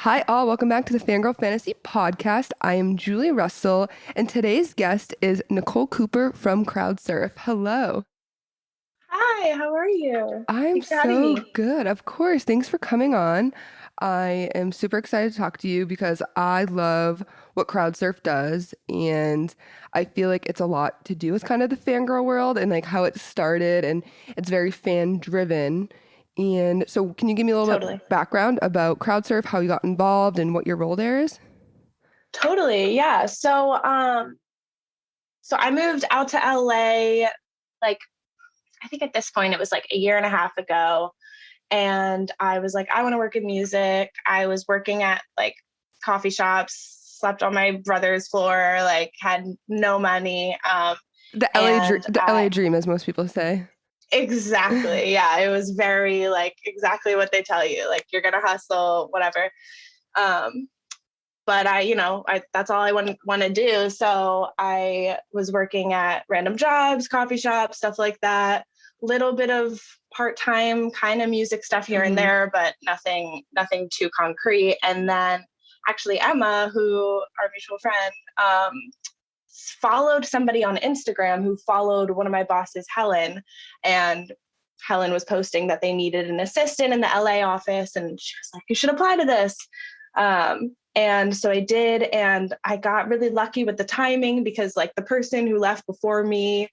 Hi, all. Welcome back to the Fangirl Fantasy Podcast. I am Julie Russell, and today's guest is Nicole Cooper from CrowdSurf. Hello. Hi, how are you? I'm Thanks for having so me. good. Of course. Thanks for coming on. I am super excited to talk to you because I love what CrowdSurf does, and I feel like it's a lot to do with kind of the fangirl world and like how it started, and it's very fan driven. And so, can you give me a little bit Totally. background about CrowdSurf, how you got involved, and what your role there is? Totally. Yeah. So I moved out to LA like I think at this point it was like a year and a half ago. And I was like, I want to work in music. I was working at like coffee shops, slept on my brother's floor, like had no money. And The LA dream, as most people say. exactly. Yeah. It was very like exactly what they tell you. Like you're gonna hustle, whatever. Um, but that's all I want to do. So I was working at random jobs, coffee shops, stuff like that. Little bit of part-time kind of music stuff here and Hmm. there, but nothing too concrete. And then actually Emma, who our mutual friend, followed somebody on Instagram who followed one of my bosses, Helen, and Helen was posting that they needed an assistant in the LA office, and she was like, "You should apply to this." And so I did, and I got really lucky with the timing because, like, the person who left before me,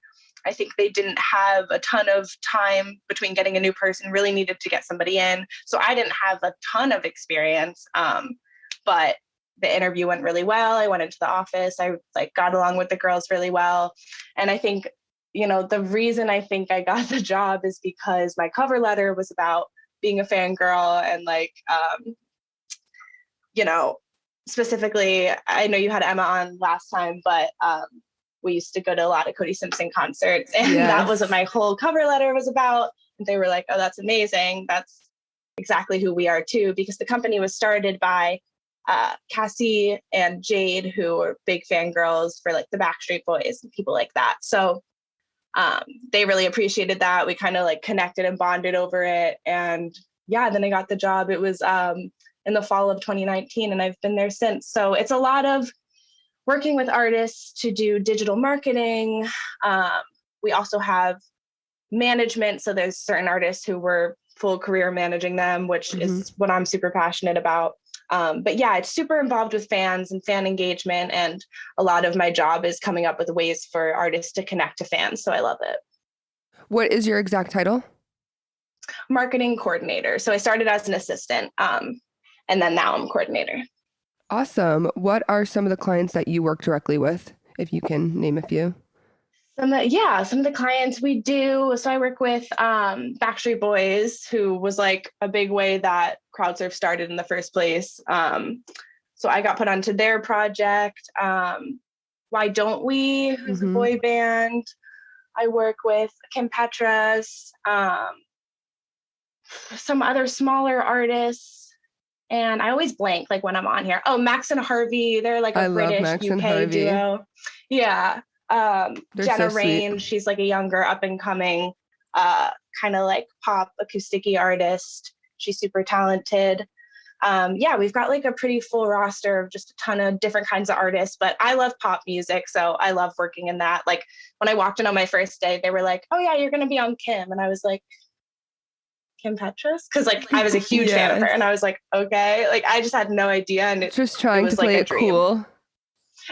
I think they didn't have a ton of time between getting a new person, really needed to get somebody in. So I didn't have a ton of experience, but the interview went really well. I went into the office. I like got along with the girls really well. And I think, the reason I think I got the job is because my cover letter was about being a fangirl and like, you know, specifically, I know you had Emma on last time, but we used to go to a lot of Cody Simpson concerts, and that was what Yes. my whole cover letter was about. And they were like, "Oh, that's amazing. That's exactly who we are too," because the company was started by Cassie and Jade, who were big fangirls for like the Backstreet Boys and people like that. So they really appreciated that. We kind of like connected and bonded over it. And yeah, then I got the job. It was in the fall of 2019, and I've been there since. So it's a lot of working with artists to do digital marketing. Um, we also have management. So there's certain artists who were full career managing them, which Hmm. is what I'm super passionate about. But yeah, it's super involved with fans and fan engagement. And a lot of my job is coming up with ways for artists to connect to fans. So I love it. What is your exact title? Marketing coordinator. So I started as an assistant, and then now I'm coordinator. Awesome. What are some of the clients that you work directly with, if you can name a few? Some of the clients we do. So I work with Backstreet Boys, who was like a big way that CrowdSurf started in the first place. So I got put onto their project. Why Don't We, who's a Hmm. boy band. I work with Kim Petras, some other smaller artists. And I always blank like when I'm on here. Oh, Max and Harvey, they're like a I love British Max and UK Harvey. duo. Yeah. They're so Jenna sweet. Rain, she's like a younger up and coming uh, kind of like pop acoustic artist. She's super talented. Yeah, we've got like a pretty full roster of just a ton of different kinds of artists, but I love pop music. So I love working in that. Like when I walked in on my first day, they were like, "Oh yeah, you're going to be on Kim." And I was like, "Kim Petras?" Because like I was a huge fan of her, and Yes. I was like, "Okay." Like I just had no idea, and Just it trying to was like play a it dream. cool.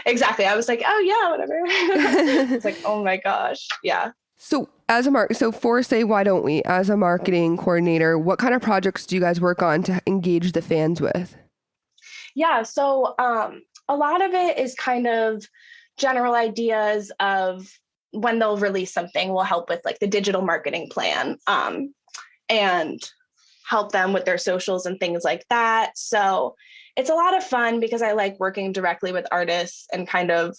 Exactly. I was like, "Oh yeah, whatever." It's like, "Oh my gosh, yeah." So for Say Why Don't We, as a marketing coordinator, what kind of projects do you guys work on to engage the fans with? Yeah. So a lot of it is kind of general ideas of when they'll release something. Will help with like the digital marketing plan, and help them with their socials and things like that. So it's a lot of fun because I like working directly with artists and kind of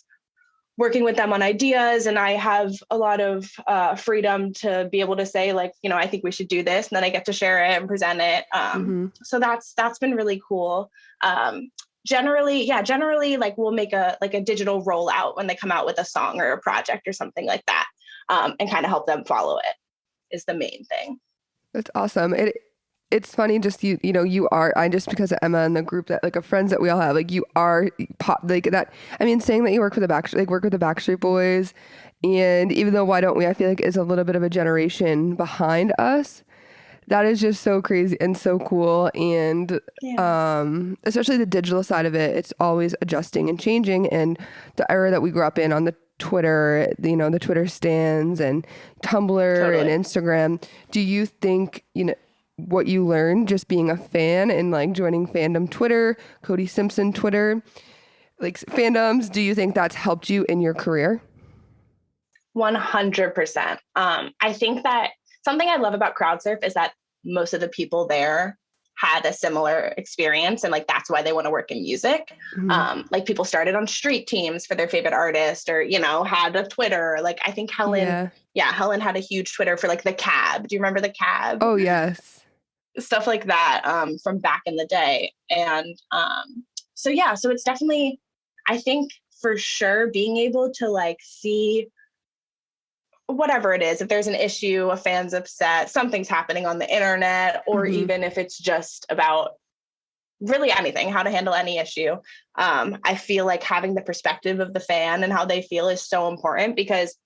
working with them on ideas, and I have a lot of freedom to be able to say like, I think we should do this, and then I get to share it and present it. Hmm. So that's been really cool. Generally like we'll make a digital rollout when they come out with a song or a project or something like that, and kind of help them follow it is the main thing. That's awesome. it's funny just you know you are I just because of Emma and the group that like of friends that we all have like you are pop like that. I mean, saying that you work for the work with the Backstreet Boys, and even though Why Don't We I feel like is a little bit of a generation behind us. That is just so crazy and so cool. And Yeah, especially the digital side of it, it's always adjusting and changing. And the era that we grew up in on the Twitter, you know, the Twitter stands and Tumblr and totally. Instagram. Do you think, you know, what you learned just being a fan and like joining fandom Twitter, Cody Simpson Twitter, like fandoms, do you think that's helped you in your career? 100%. I think that something I love about CrowdSurf is that most of the people there had a similar experience and like that's why they want to work in music. Hmm. Like people started on street teams for their favorite artist or had a Twitter. Like I think Helen, Yeah. yeah, Helen had a huge Twitter for like the cab. Do you remember the cab? Oh, yes. Stuff like that, from back in the day. And so yeah, so it's definitely, I think for sure being able to like see whatever it is, if there's an issue, a fan's upset, something's happening on the internet, or Hmm. even if it's just about really anything, how to handle any issue. I feel like having the perspective of the fan and how they feel is so important because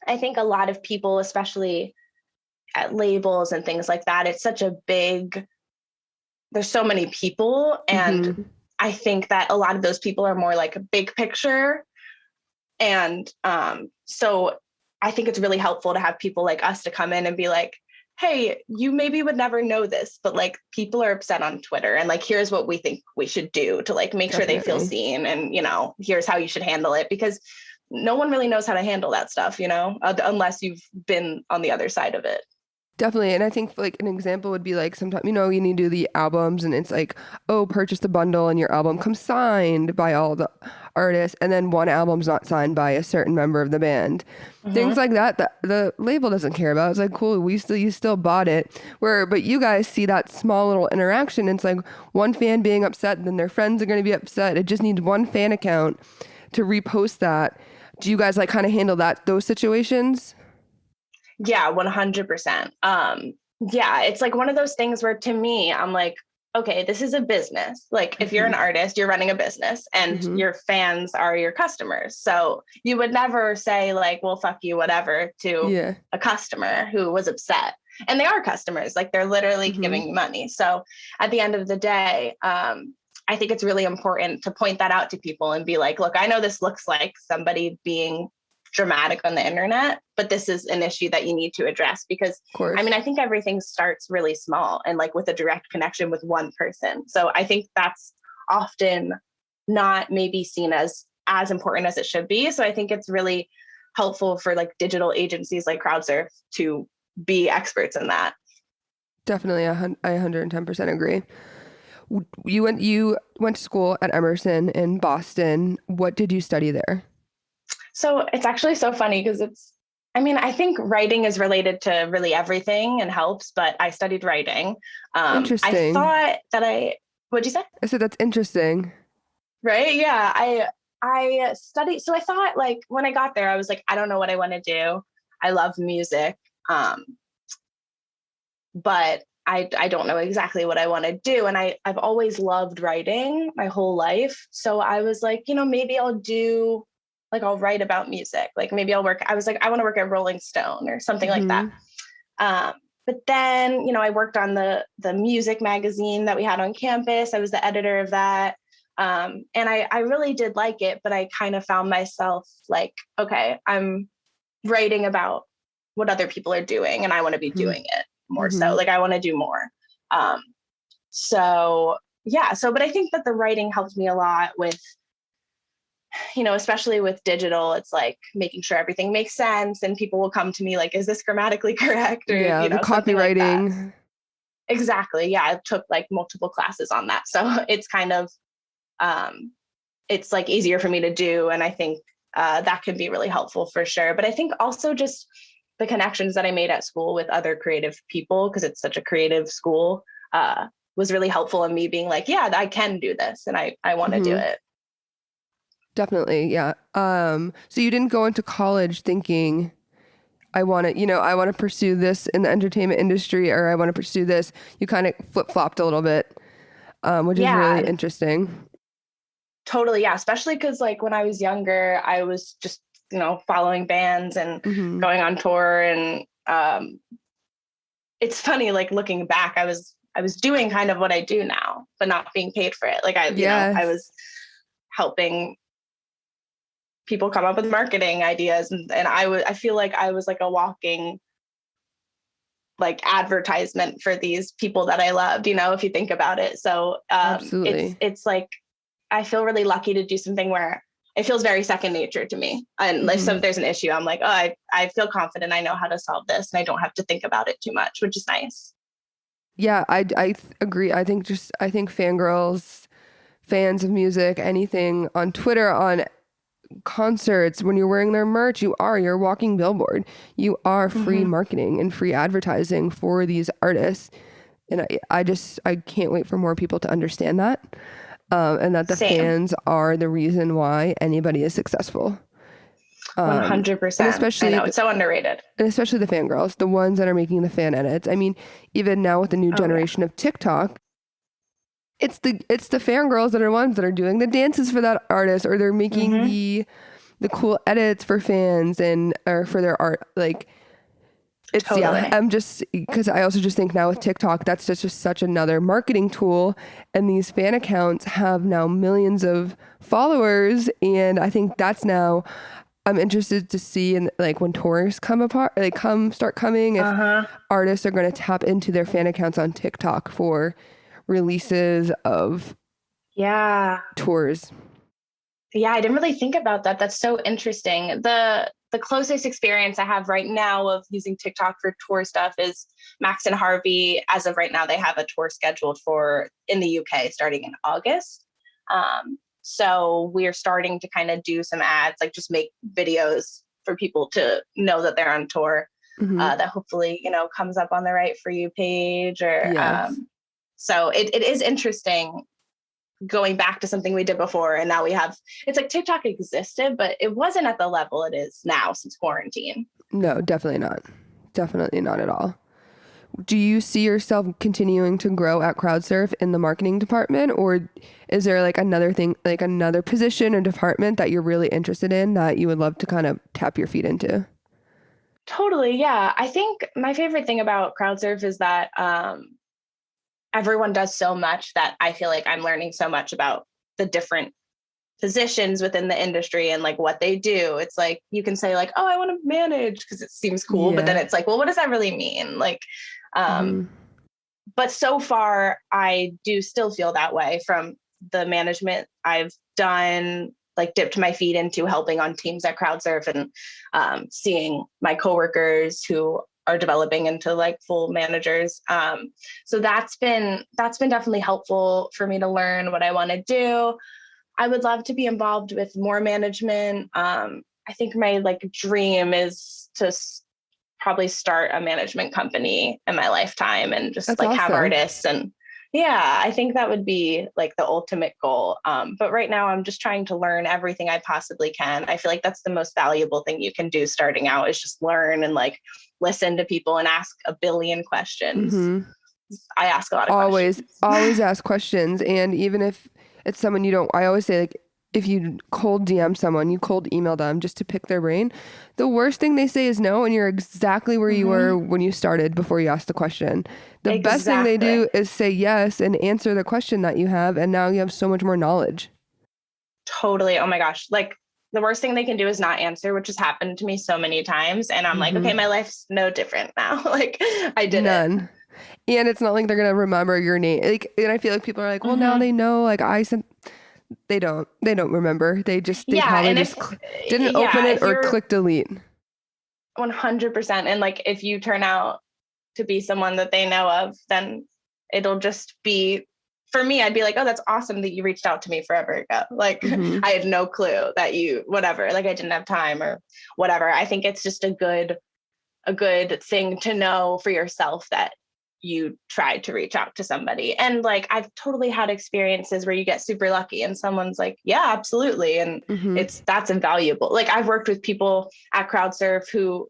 I think a lot of people, especially at labels and things like that, it's such a big, there's so many people. And Hmm. I think that a lot of those people are more like a big picture. And so I think it's really helpful to have people like us to come in and be like, hey, you maybe would never know this, but like people are upset on Twitter and like, here's what we think we should do to like make sure they feel Definitely. seen. And, here's how you should handle it because no one really knows how to handle that stuff, unless you've been on the other side of it. Definitely. And I think like an example would be like sometimes, you know, you need to do the albums and it's like, oh, purchase the bundle and your album comes signed by all the artists. And then one album's not signed by a certain member of the band. Things Mm-hmm. like that, that the label doesn't care about. It's like, cool, you still bought it. But you guys see that small little interaction. It's like one fan being upset, then their friends are going to be upset. It just needs one fan account to repost that. Do you guys like kind of handle those situations? Yeah, 100%. Yeah, it's like one of those things where to me, I'm like, okay, this is a business. Like if you're Hmm. an artist, you're running a business and Hmm. your fans are your customers. So you would never say like, well, fuck you, whatever, to Yeah. a customer who was upset. And they are customers, like they're literally Hmm. giving you money. So at the end of the day, I think it's really important to point that out to people and be like, look, I know this looks like somebody being dramatic on the internet, but this is an issue that you need to address because Of course. I think everything starts really small and like with a direct connection with one person. So I think that's often not maybe seen as important as it should be. So I think it's really helpful for like digital agencies like CrowdSurf to be experts in that. Definitely, I 110% agree. You went to school at Emerson in Boston. What did you study there? So it's actually so funny because I think writing is related to really everything and helps, but I studied writing. I Interesting. thought that what'd you say? I said that's interesting. Right? Yeah. I studied, so I thought like when I got there, I was like, I don't know what I want to do. I love music. Um, but I don't know exactly what I want to do. And I've always loved writing my whole life. So I was like, maybe I'll write about music. Like maybe I was like, I want to work at Rolling Stone or something like that. Hmm. Um, but then, I worked on the music magazine that we had on campus. I was the editor of that. And I really did like it, but I kind of found myself like, okay, I'm writing about what other people are doing and I want to be Hmm. doing it more so. Hmm. Like I want to do more. Um, so yeah, but I think that the writing helped me a lot with, especially with digital, it's like making sure everything makes sense and people will come to me like, is this grammatically correct? Or, Yeah, the something like that. copywriting. Exactly. Yeah. I took like multiple classes on that. So it's kind of, um, it's like easier for me to do. And I think that can be really helpful for sure. But I think also just the connections that I made at school with other creative people, because it's such a creative school, was really helpful in me being like, yeah, I can do this and I want to do Hmm. it. Definitely, yeah. So you didn't go into college thinking I want to, I want to pursue this in the entertainment industry, or I want to pursue this. You kind of flip-flopped a little bit, which is really Yeah, interesting. totally. Yeah. Especially because like when I was younger, I was just, following bands and Hmm. going on tour. And it's funny, like looking back, I was doing kind of what I do now, but not being paid for it. Like I Yes, was helping people come up with marketing ideas, and I feel like I was like a walking like advertisement for these people that I loved, if you think about it. So it's absolutely. it's like I feel really lucky to do something where it feels very second nature to me. And if Hmm. there's an issue, I'm like, oh, I feel confident I know how to solve this and I don't have to think about it too much, which is nice. Yeah, agree. I think fangirls, fans of music, anything on Twitter, on concerts, when you're wearing their merch, you're a walking billboard. You are free Mm-hmm. marketing and free advertising for these artists. And I can't wait for more people to understand that. And that the Same. fans are the reason why anybody is successful. And 100%. I know. It's so underrated. especially the fangirls, the ones that are making the fan edits. I mean, even now with the new Oh, yeah. generation of TikTok, it's the fangirls that are ones that are doing the dances for that artist, or they're making Mm-hmm. the cool edits for fans and or for their art. Like yeah, Totally. I'm just because I also just think now with TikTok, that's just such another marketing tool, and these fan accounts have now millions of followers, and I think that's now I'm interested to see in like when tours come apart, like start coming, if Uh-huh. artists are going to tap into their fan accounts on TikTok for releases of Yeah. tours. Yeah, I didn't really think about that. That's so interesting. The closest experience I have right now of using TikTok for tour stuff is Max and Harvey. As of right now, they have a tour scheduled for in the UK starting in August. So we are starting to kind of do some ads, like just make videos for people to know that they're on tour. Hmm. That hopefully comes up on the Right For You page, or Yes, so it is interesting going back to something we did before, and now we have, it's like TikTok existed but it wasn't at the level it is now since quarantine. no, definitely not, definitely not at all. Do you see yourself continuing to grow at CrowdSurf in the marketing department, or is there like another thing, like another position or department that you're really interested in that you would love to kind of tap your feet into? Totally, yeah. I think my favorite thing about CrowdSurf is that everyone does so much that I feel like I'm learning so much about the different positions within the industry and like what they do. It's like you can say like, oh, I want to manage because it seems cool, but then Yeah. it's like, well, what does that really mean? Like um Hmm. but so far I do still feel that way from the management I've done, like dipped my feet into helping on teams at CrowdSurf, and seeing my coworkers who are developing into like full managers. So that's been definitely helpful for me to learn what I want to do. I would love to be involved with more management. I think my like dream is to probably start a management company in my lifetime and just That's like have awesome. artists. And yeah, I think that would be like the ultimate goal. But right now I'm just trying to learn everything I possibly can. I feel like that's the most valuable thing you can do starting out, is just learn and like listen to people and ask a billion questions. Hmm. I ask a lot of Always, questions. always ask questions. And even if it's someone you don't, I always say, like, if you cold DM someone, you cold email them just to pick their brain, the worst thing they say is no. And you're exactly where you were Mm-hmm. when you started before you asked the question. The best thing they Exactly. do is say yes and answer the question that you have. And now you have so much more knowledge. Totally. Oh my gosh. Like the worst thing they can do is not answer, which has happened to me so many times. And I'm like, Hmm. okay, my life's no different now. Like I did it. None. And it's not like they're gonna remember your name. Like, and I feel like people are like, well, now Mm-hmm. they know. Like I sent. They don't. They don't remember. They Yeah. probably And just if, didn't open yeah, it if or you're click delete. 100%, and like if you turn out to be someone that they know of, then it'll just be, for me, I'd be like, oh, that's awesome that you reached out to me forever ago. Like Hmm. I had no clue that you, whatever, like I didn't have time or whatever. I think it's just a good thing to know for yourself that you tried to reach out to somebody. And like I've totally had experiences where you get super lucky and someone's like, yeah, absolutely. And Hmm. that's invaluable. Like I've worked with people at CrowdSurf who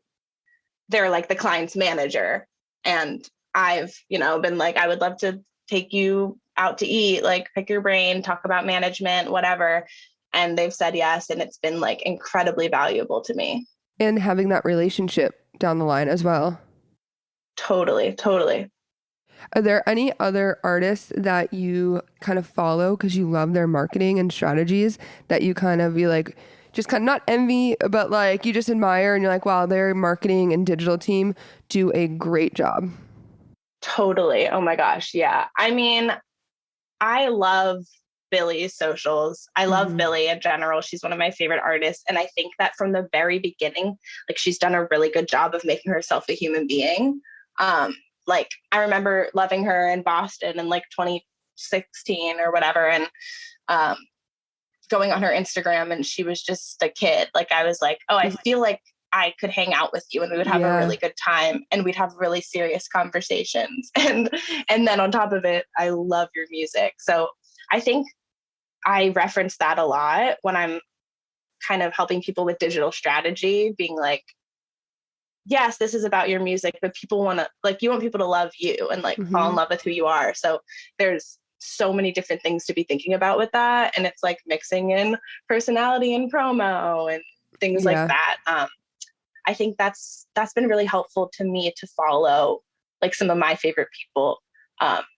they're like the client's manager. And I've, been like, I would love to take you out to eat, like pick your brain, talk about management, whatever. And they've said yes. And it's been like incredibly valuable to me. And having that relationship down the line as well. Totally, totally. Are there any other artists that you kind of follow because you love their marketing and strategies that you kind of you like just kind of not envy, but like you just admire and you're like, wow, their marketing and digital team do a great job? Totally. Oh my gosh. Yeah. I mean, I love Billy's socials. I love Hmm. Billy in general. She's one of my favorite artists. And I think that from the very beginning, like she's done a really good job of making herself a human being. Um, like I remember loving her in Boston in like 2016 or whatever. And um, going on her Instagram and she was just a kid. Like I was like, oh, I feel like I could hang out with you and we would have a Yeah. really good time and we'd have really serious conversations. And then on top of it, I love your music. So I think I reference that a lot when I'm kind of helping people with digital strategy, being like, yes, this is about your music, but people want to like, you want people to love you and like fall in Hmm. love with who you are. So there's so many different things to be thinking about with that. And it's like mixing in personality and promo and things like Yeah. that. I think that's been really helpful to me to follow like some of my favorite people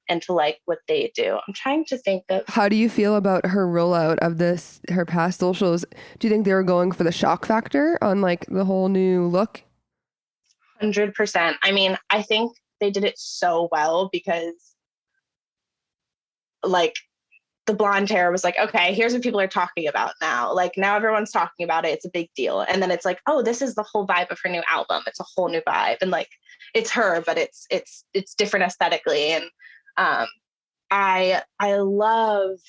and to like what they do. I'm trying to think of How do you feel about her rollout of this, her past socials? Do you think they were going for the shock factor on like the whole new look? 100%. I mean, I think they did it so well because like the blonde hair was like, okay, here's what people are talking about now. Like now everyone's talking about it. It's a big deal. And then it's like, oh, this is the whole vibe of her new album. It's a whole new vibe. And like it's her, but it's different aesthetically. And um I loved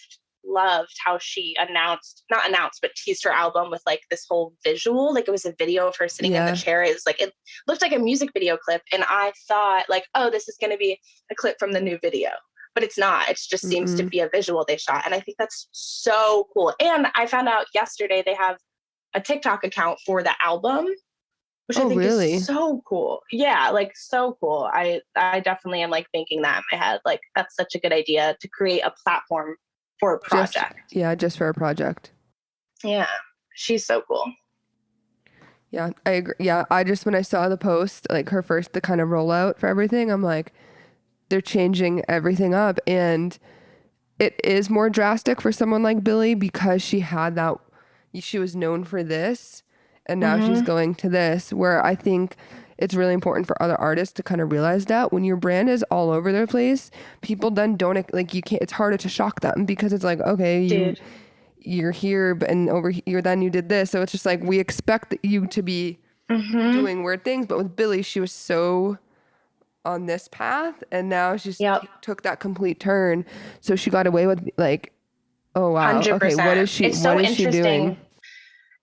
how she not announced, but teased her album with like this whole visual. Like it was a video of her sitting in the Yeah. chair. It was like it looked like a music video clip. And I thought like, oh, this is gonna be a clip from the new video. But it's not. It just seems to Mm-mm. be a visual they shot. And I think that's so cool. And I found out yesterday they have a TikTok account for the album, which I Oh, think is really? so cool. Yeah, like so cool. I definitely am like thinking that in my head. Like that's such a good idea to create a platform for a Just, project. yeah, just for a project. Yeah, she's so cool. Yeah, I agree. Yeah, I just, when I saw the post, like her first, the kind of rollout for everything, I'm like, they're changing everything up. And it is more drastic for someone like Billie because she had that, she was known for this, and now she's Mm-hmm. going to this, where I think it's really important for other artists to kind of realize that when your brand is all over their place, people then don't, like, you can't, it's harder to shock them because it's like, okay, Dude. you're here, but and over here, then you did this. So it's just like, we expect you to be Mm-hmm. doing weird things. But with Billie, she was so on this path and now she's Yep. took that complete turn. So she got away with like, oh wow, okay, 100%. It's what so is she doing? interesting.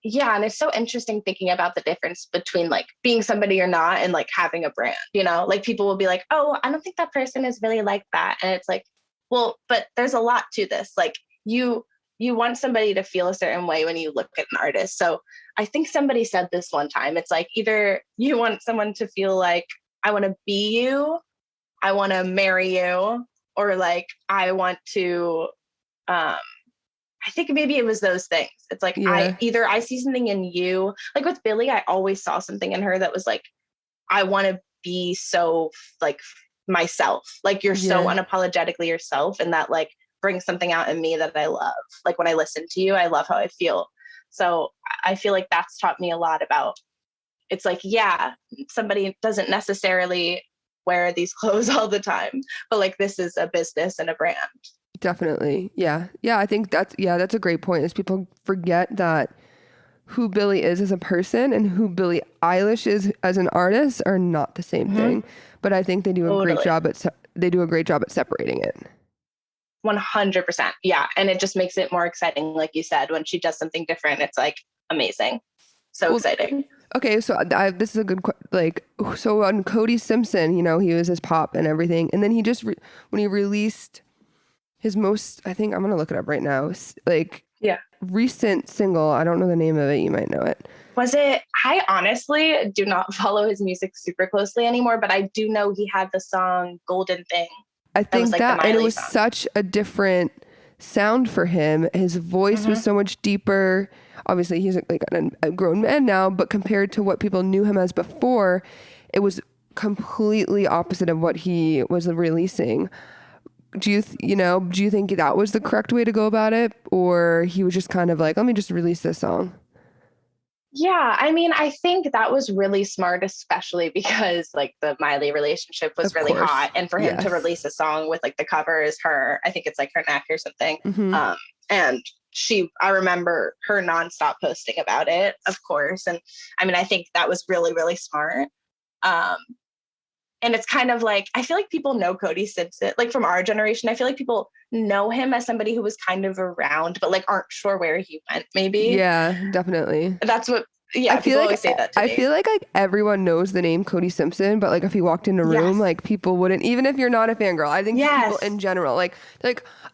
Yeah, and it's so interesting thinking about the difference between like being somebody you're not and like having a brand, Like people will be like, "Oh, I don't think that person is really like that." And it's like, "Well, but there's a lot to this. Like you want somebody to feel a certain way when you look at an artist." So, I think somebody said this one time. It's like either you want someone to feel like I want to be you, I want to marry you, or like I want to um I think maybe it was those things. It's like Yeah, I see something in you. Like with Billy, I always saw something in her that was like, I want to be so like myself. Like you're so yeah, unapologetically yourself, and that like brings something out in me that I love. Like when I listen to you, I love how I feel. So I feel like that's taught me a lot about. It's like, yeah, somebody doesn't necessarily wear these clothes all the time, but like this is a business and a brand. definitely. Yeah, yeah, I think that's a great point is people forget that who Billie is as a person and who Billie Eilish is as an artist are not the same Mm-hmm. thing. But I think they do a great Totally. job at they do a great job at separating it. 100%. Yeah. And it just makes it more exciting. Like you said, when she does something different, it's like amazing. So Well, exciting. okay, so this is a good like so on Cody Simpson, he was his pop and everything, and then he just when he released his most, I think I'm gonna look it up right now, like Yeah. recent single. I don't know the name of it. You might know it. Was it? I honestly do not follow his music super closely anymore, but I do know he had the song Golden Thing. I That was think like the that, and it Miley was song. such a different sound for him. His voice was Hmm. so much deeper. Obviously, he's like a grown man now, but compared to what people knew him as before, it was completely opposite of what he was releasing. Do you think that was the correct way to go about it, or he was just kind of like, let me just release this song? Yeah, I mean, I think that was really smart, especially because like the Miley relationship was Of really course, hot, and for him to yes. release a song with like the cover is her, I think it's like her neck or something. Hmm. Um, and I remember her nonstop posting about it, of course, and I mean, I think that was really, really smart. Um, and it's kind of like I feel like people know Cody Simpson, like from our generation. I feel like people know him as somebody who was kind of around, but like aren't sure where he went. Maybe Yeah, definitely. that's what. I Yeah, feel people like always say that to I me. feel like everyone knows the name Cody Simpson, but like if he walked in a room, Yes. like people wouldn't, even if you're not a fangirl. I think just people Yes. in general, like,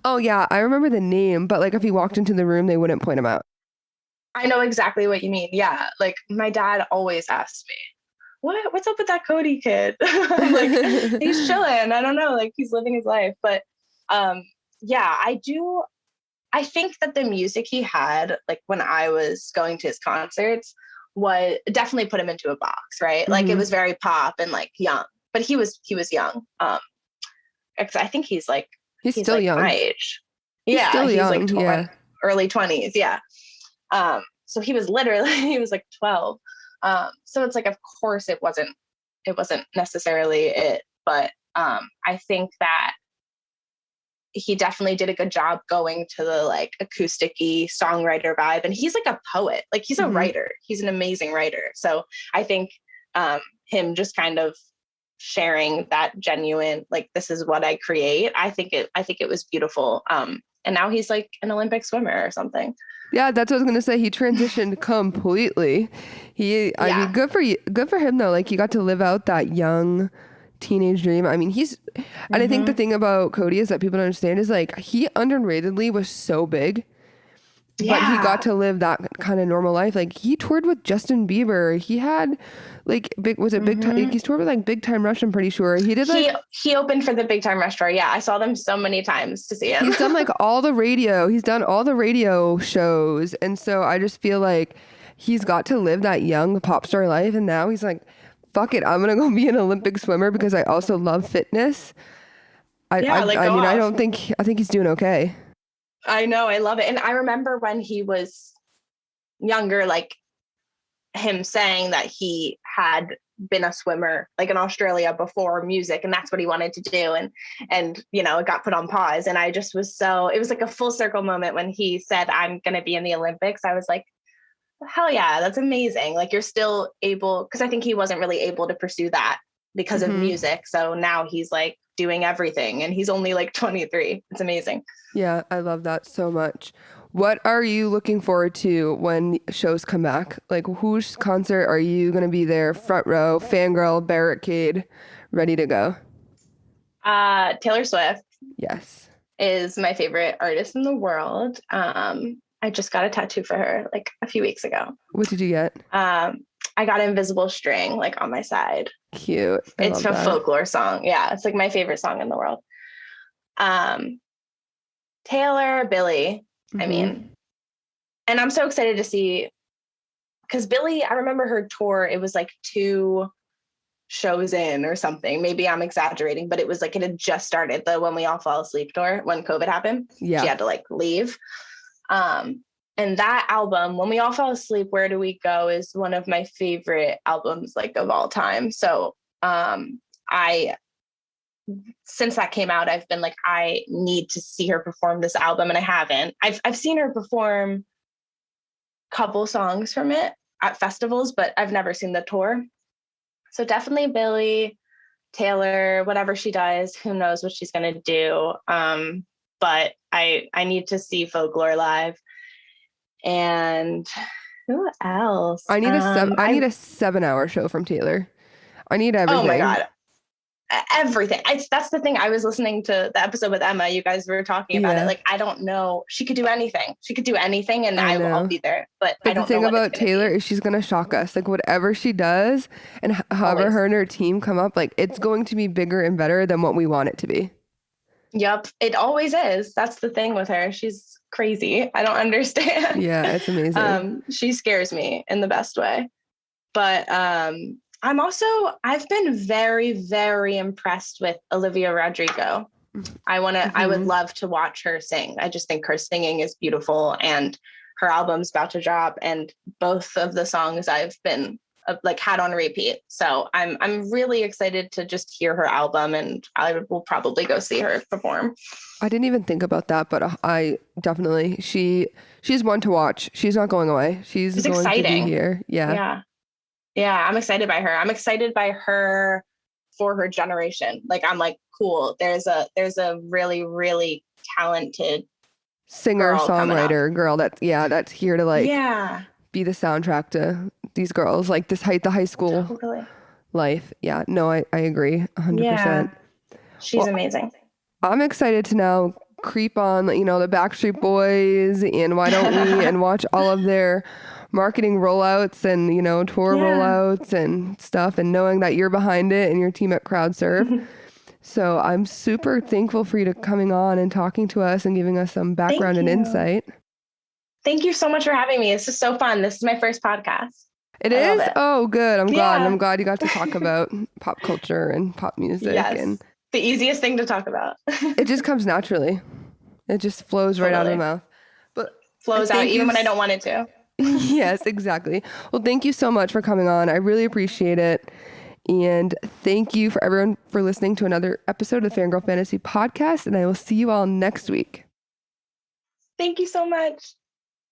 oh yeah, I remember the name, but like if he walked into the room, they wouldn't point him out. I know exactly what you mean. Yeah. Like my dad always asks me, what's up with that Cody kid? I'm like, he's chilling. I don't know. Like he's living his life. But um, yeah, I think that the music he had, like when I was going to his concerts, was definitely put him into a box, right? Like it Hmm. was very pop and like young, but he was young. 'Cause I think He's he's still like my young. age. He's Yeah, still he's like young. Yeah. early 20s. Yeah. So he was literally he was like 12. So it's like of course it wasn't necessarily it, but I think that he definitely did a good job going to the like acoustic-y songwriter vibe. And he's like a poet, like he's a Hmm. writer, he's an amazing writer. So I think him just kind of sharing that genuine, like this is what I create. I think it was beautiful. And now he's like an Olympic swimmer or something. Yeah, that's what I was gonna say. He transitioned completely. I mean, Yeah. good for you, good for him though. Like he got to live out that young teenage dream. I mean, and I think the Hmm. thing about Cody is that people don't understand is like he underratedly was so big, but he got Yeah. to live that kind of normal life. Like he toured with Justin Bieber. He had like was it big time? Hmm. He's toured with like Big Time Rush. I'm pretty sure he did he like he opened for the Big Time Restaurant. Yeah, I saw them so many times to see him. he's done like all the radio. He's done all the radio shows, and so I just feel like he's got to live that young pop star life, and now he's like, "Fuck it, I'm gonna go be an Olympic swimmer because I also love fitness." Yeah, like I go mean, off. I think he's doing okay. I know, I love it. And I remember when he was younger, like him saying that he had been a swimmer like in Australia before music, and that's what he wanted to do. And it got put on pause. And I just was so it was like a full circle moment when he said, I'm gonna be in the Olympics. I was like, hell yeah, that's amazing. Like you're still able, because I think he wasn't really able to pursue that because of Hmm. music. So now he's like doing everything and he's only like 23. It's amazing. Yeah, I love that so much. What are you looking forward to when shows come back? Like, whose concert are you gonna be there, front row, fangirl, barricade, ready to go? Taylor Swift Yes. is my favorite artist in the world. I just got a tattoo for her like a few weeks ago. What did you get? Um, I got an invisible string like on my side. Cute. I It's love a that. folklore song. Yeah, it's like my favorite song in the world. Um, Taylor, Billy. I Hmm. mean, and I'm so excited to see because Billy, I remember her tour. It was like two shows in or something. Maybe I'm exaggerating, but it was like it had just started the When We All Fall Asleep tour when COVID happened. She Yeah. had to like leave. Um, and that album, When We All Fall Asleep, Where Do We Go, is one of my favorite albums like of all time. So I since that came out, I've been like, I need to see her perform this album, and I haven't. I've seen her perform a couple songs from it at festivals, but I've never seen the tour. So definitely Billy, Taylor, whatever she does, who knows what she's gonna do. But I need to see Folklore live. And who else? I need a 7-hour show from Taylor. I need Oh my everything. god, everything. That's the thing. I was listening to the episode with Emma. You guys were talking about it. Yeah, Like, I don't know. She could do anything. She could do anything, and I I'll know. be there. But I But the don't know thing what it's about going to Taylor be. is she's gonna shock us. Like whatever she does, and however Always. her and her team come up, like it's going to be bigger and better than what we want it to be. Yep. It always is. That's the thing with her. She's crazy. I don't understand. Yeah, it's amazing. She scares me in the best way. But I've been very, very impressed with Olivia Rodrigo. I would Hmm. love to watch her sing. I just think her singing is beautiful, and her album's about to drop, and both of the songs I've been like had on repeat. So I'm really excited to just hear her album, and I will probably go see her perform. I didn't even think about that, but I definitely she's one to watch. She's not going away. She's It's going to be exciting. here. Yeah. Yeah. Yeah, I'm excited by her. I'm excited by her for her generation. Like, I'm like, cool. There's a really, really talented Singer, girl coming up. songwriter, girl that's here to like Yeah, be the soundtrack to these girls, like the high school totally. life. Yeah. No, I agree Yeah, 100%. she's Well, amazing. I'm excited to now creep on, the Backstreet Boys and Why Don't We and watch all of their marketing rollouts and, tour Yeah. rollouts and stuff, and knowing that you're behind it and your team at CrowdSurf. So I'm super thankful for you to coming on and talking to us and giving us some background Thank and you. insight. Thank you so much for having me. This is so fun. This is my first podcast. It I love is? it. Oh, good. I'm glad. And I'm Yeah. glad you got to talk about pop culture and pop music. And Yes. The easiest thing to talk about. it just comes naturally. It just flows right out of the Totally. mouth. But I Flows out thank even you. when I don't want it to. Yes, exactly. Well, thank you so much for coming on. I really appreciate it. And thank you for everyone for listening to another episode of the Fangirl Fantasy Podcast. And I will see you all next week. Thank you so much.